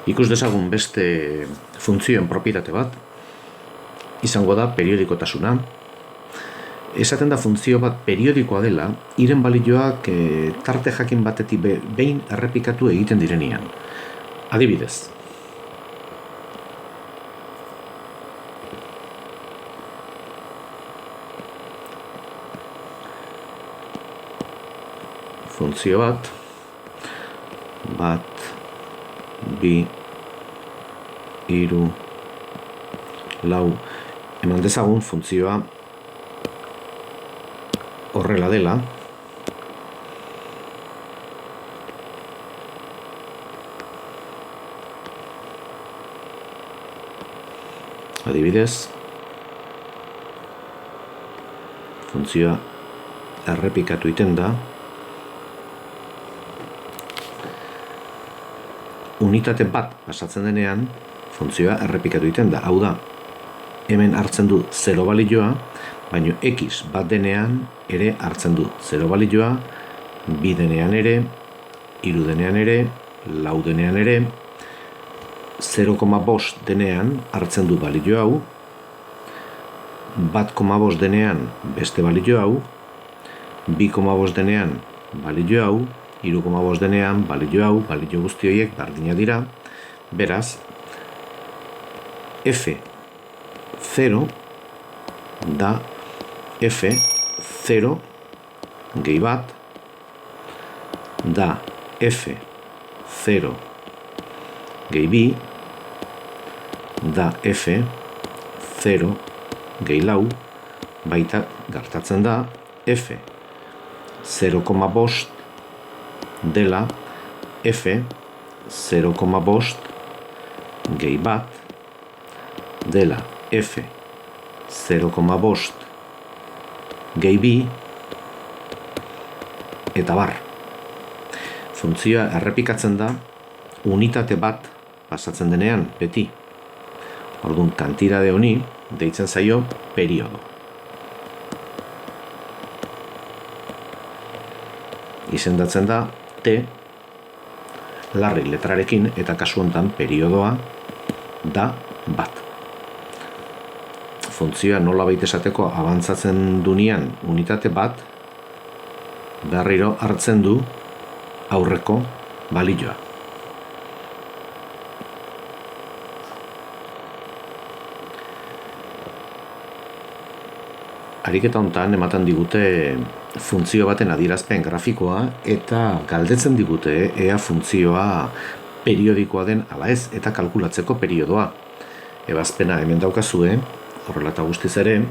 Ikus dezagun beste funtzioen propietate bat, izango da periodikotasuna. Esaten da funtzio bat periodikoa dela, iren balioak tarte jakin batetik behin errepikatu egiten direnean. Adibidez, funtzio bat, 2, 3, 4, eman dezagun funtzioa horrela dela, adibidez, funtzioa errepikatu egiten da, unitate bat pasatzen denean, funtzioa errepikatu egiten da. Hau da, hemen hartzen du 0 balioa, baina x bat denean ere hartzen du 0 balioa, 2 denean ere, 3 denean ere, 4 denean ere, 0,5 denean hartzen du balio hau, 1,5 denean beste balio hau, 2,5 denean balio hau, 3,5 denean balio hau, balio guzti horiek berdina dira. Beraz, F0 da F0 gehi bat, da F0 gehi bi, da F0 gehi lau, baita gertatzen da F0,5 dela F0,5 gehi bat, dela F0,5 gehi bi, eta bar. Funtzioa errepikatzen da unitate bat pasatzen denean, beti. Orduan, kantitate honi deitzen zaio periodo. Izendatzen da T larri letrarekin, eta kasu honetan periodoa da bat. Funtzioa nola baita esateko abantzatzen dunean unitate bat, berriro hartzen du aurreko balioa. Ariketa honetan ematen digute funtzio baten adierazpen grafikoa eta galdetzen digute ea funtzioa periodikoa den ala ez, eta kalkulatzeko periodoa. Ebazpena hemen daukazue, horrela eta guztiz ere,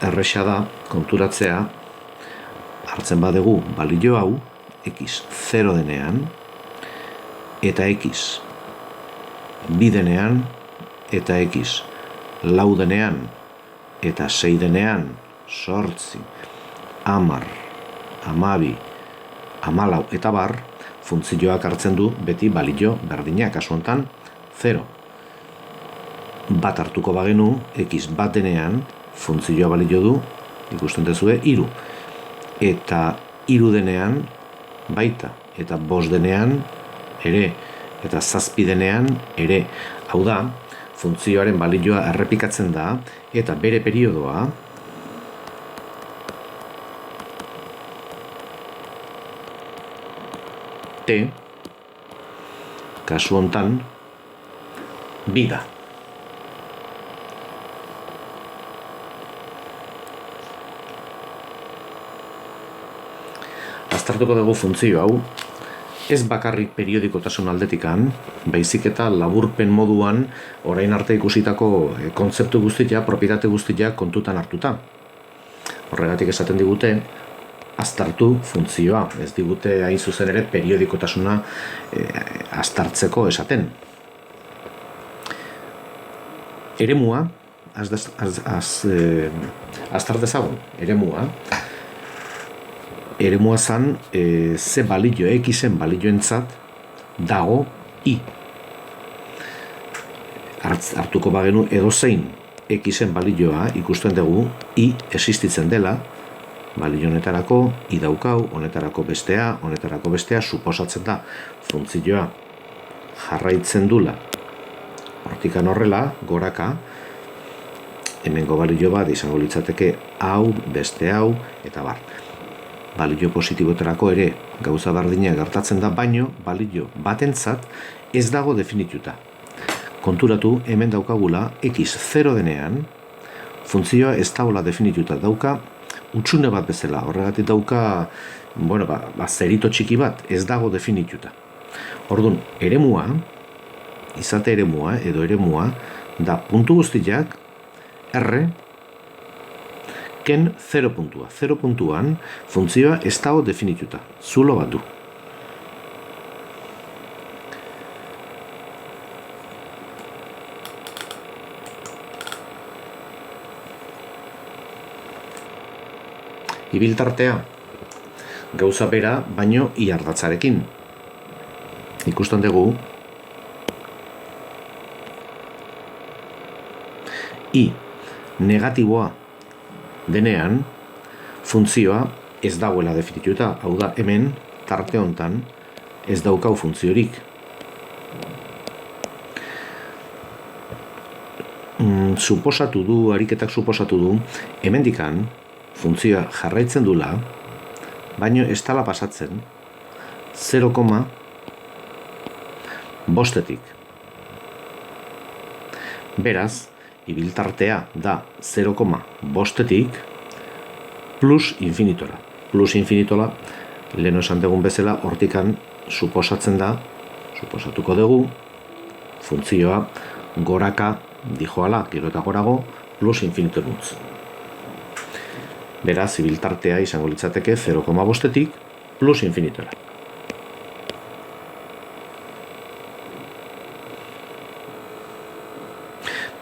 erresa da konturatzea, hartzen badegu balio hau, x 0 denean, eta x 2 denean, eta x 4 denean, eta 6 denean, 8, 10, 12, 14, eta bar, funtzioak hartzen du beti balio berdina, kasu honetan 0. Bat hartuko bagenu, x bat denean, funtzioa balio du, ikusten dezue, 3. Eta 3 denean, baita, eta 5 denean, ere, eta 7 denean, ere. Hau da, funtzioaren balioa errepikatzen da, eta bere periodoa T, kasu honetan, 2 da. Aztertuko dugu funtzio hau, ez bakarrik periodikotasun aldetikan, baizik eta laburpen moduan orain arte ikusitako kontzeptu guztia, propietate guztia kontutan hartuta. Horregatik esaten digute, aztertu funtzioa, ez digute hain zuzen ere periodikotasuna aztertzeko esaten. Eremua, azter dezagun, eremua zan ze balio, x-en balioentzat dago i. Hartuko bagenu edozein x-en balioa ikusten dugu i existitzen dela, balio honetarako I daukau, honetarako bestea, suposatzen da funtzioa jarraitzen dula hortikan horrela, goraka, hemengo balio bat izango litzateke hau, beste hau, eta bar. Balio positibotarako ere gauza berdina gertatzen da, baino balio batentzat ez dago definituta. Konturatu, hemen daukagula, x 0 denean, funtzioa ez dagoela definituta, dauka utxune bat bezala, horregatik dauka, zerito txiki bat, ez dago definituta. Orduan, eremua, izate eremua edo eremua, da puntu guztiak, R, ken 0 puntua. 0 puntuan, funtzioa ez dago definituta, zulo bat du. Ibiltartea, gauza bera, baino I ardatzarekin. Ikusten dugu, I negatiboa denean, funtzioa ez dagoela definituta. Hau da, hemen, tarte hontan, ez daukau funtziorik. Ariketak suposatu du, hemendikan, funtzioa jarraitzen dula, baino ez dala pasatzen 0,5-etik. Beraz, ibiltartea da 0,5-etik plus infinitora. Plus infinitora, leheno esan dugun bezala, hortikan suposatuko dugu, funtzioa goraka dijoala, gero eta gorago, plus infinitorutz. Beraz, ibiltartea izango litzateke 0,5-etik plus infinitora.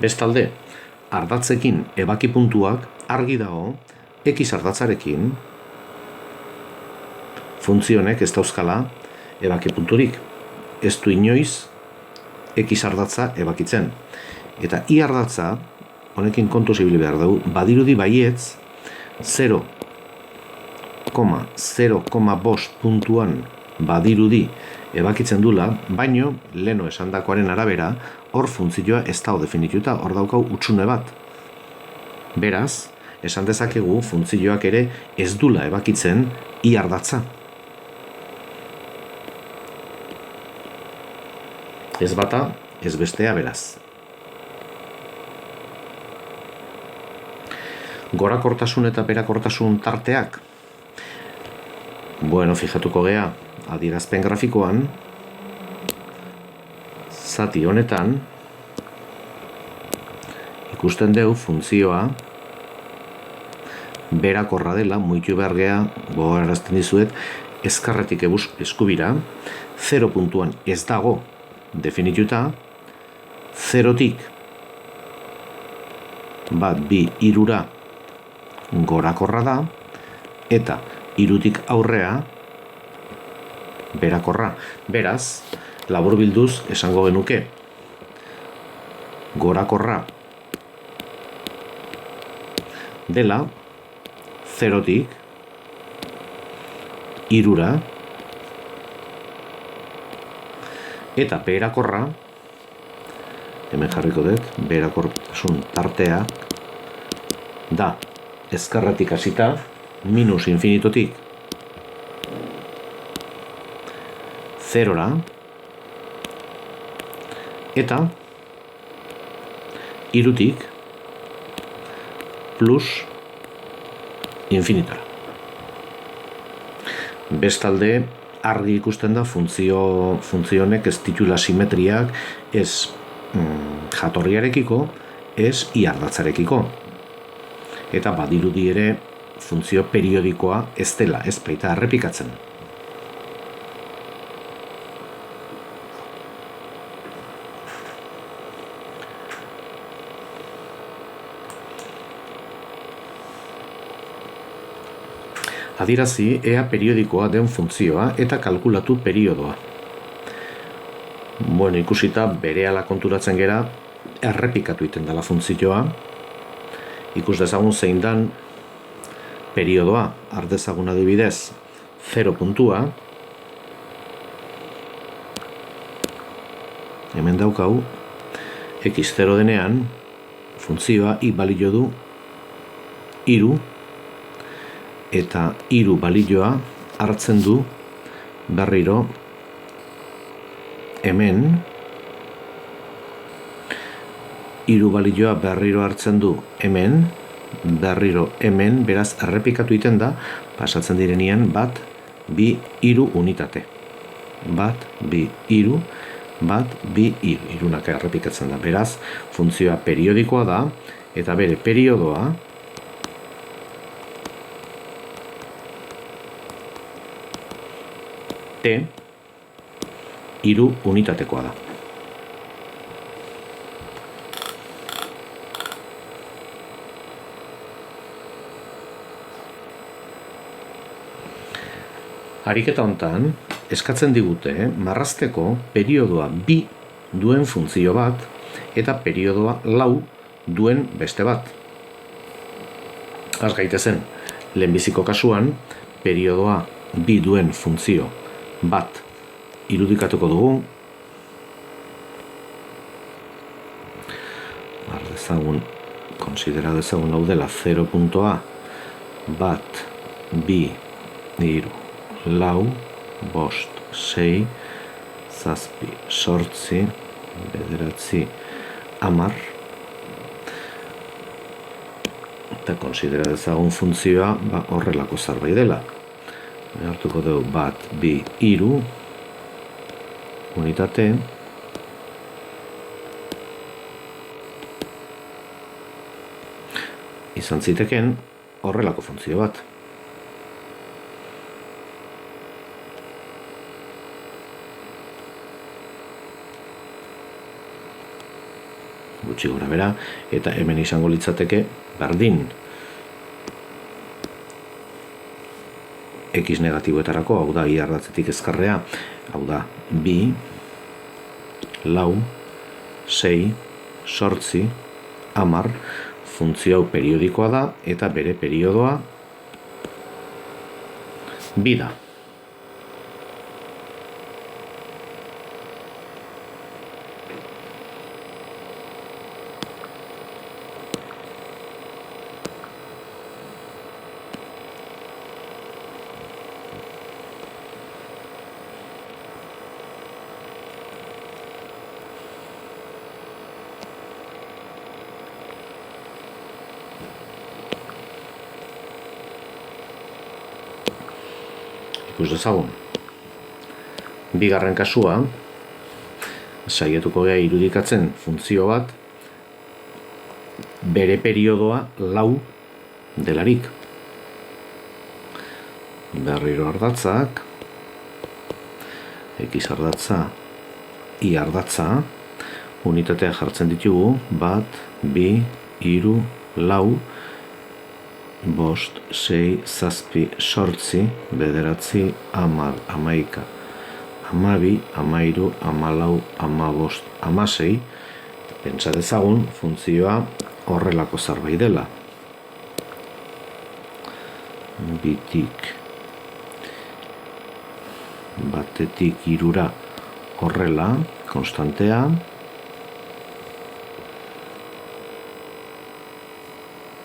Bestalde, ardatzekin ebaki puntuak argi dago, x ardatzarekin funtzionek ez dauzkala ebaki punturik. Ez du inoiz x ardatza ebakitzen. Eta I ardatza, honekin kontu zibili behar dugu, badirudi baietz 0,5 puntuan badirudi ebakitzen dula, baino, leno esandakoaren arabera, hor funtzioa ez dago definituta, hor daukau utxune bat. Beraz, esan dezakegu funtzioak ere ez dula ebakitzen I ardatza. Ez bata, ez bestea beraz. Gorakortasun eta berakortasun tarteak. Fijatuko gea, adierazpen grafikoan, zati honetan, ikusten dugu funtzioa berakorra dela, muitu behar gea, gogorarazten dizuet, ezkarretik eskubira, 0 puntuan ez dago definituta, 0-tik bat, 2, 3 gorakorra da, eta 3-tik aurrea berakorra. Beraz, laburbilduz esango genuke, gorakorra dela 0-tik 3 eta berakorra, hemen jarriko dut, berakortasun tartea da ezkerretik hasita minus infinitotik 0-ra eta 3-tik plus infinitora. Bestalde, argi ikusten da funtzio honek ez ditula simetriak ez jatorriarekiko, ez I ardatzarekiko. Eta badirudi ere funtzio periodikoa ez dela, ez baita errepikatzen. Adierazi ea periodikoa den funtzioa eta kalkulatu periodoa. Ikusita berehala konturatzen gera, errepikatu iten dela funtzioa. Ikus dezagun zein dan periodoa har dezagun adibidez 0 puntua, hemen daukau, x 0 denean, funtzioa i balio du 3, eta 3 balioa hartzen du berriro hemen, 3 balioa berriro hartzen du hemen, berriro hemen, beraz errepikatu egiten da, pasatzen direnean 1, 2, 3 unitate. 1, 2, 3, 1, 2, 3, irunak errepikatzen da. Beraz, funtzioa periodikoa da, eta bere periodoa t 3 unitatekoa da. Ariketa hontan, eskatzen digute marrazteko periodoa 2 duen funtzio bat eta periodoa 4 duen beste bat. Az gaitezen, lehenbiziko kasuan, periodoa 2 duen funtzio bat irudikatuko dugu. Konsidera dezagun hau dela 0 puntoa, 1, 2, 3, 4, 5, 6, 7, 8, 9, 10, eta konsidera dezagun funtzioa horrelako zerbait dela. Hartuko dugu 1, 2, 3 unitate, izan ziteken horrelako funtzio bat. Gutxi gora bera, eta hemen izango litzateke berdin. X negatiboetarako, hau da, i ardatzetik ezkarrea, hau da, 2, 4, 6, 8, 10, funtzio hau periodikoa da, eta bere periodoa 2 da. Ikus dezagun. Bigarren kasua, saietuko gea irudikatzen funtzio bat, bere periodoa 4 delarik. Berriro ardatzak, x ardatza, y ardatza, unitatea jartzen ditugu, 1, 2, 3, 4, 5, 6, 7, 8, 9, 10, 11, 12, 13, 14, 15, 16, pentsa dezagun funtzioa horrelako zerbait dela. Bitik batetik 3 horrela, konstantea,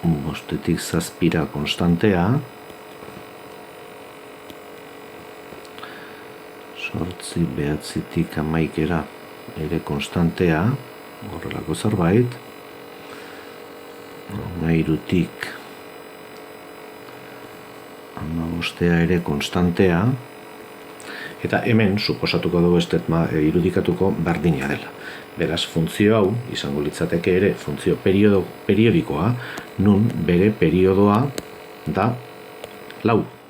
bostetik 7 konstantea, 8 9tik 11 ere konstantea, horrelako zerbait, 13tik 15 ere konstantea, eta hemen, suposatuko dugu irudikatuko berdina dela. Beraz, funtzio hau, izango litzateke ere, funtzio periodikoa, nun bere periodoa da 4.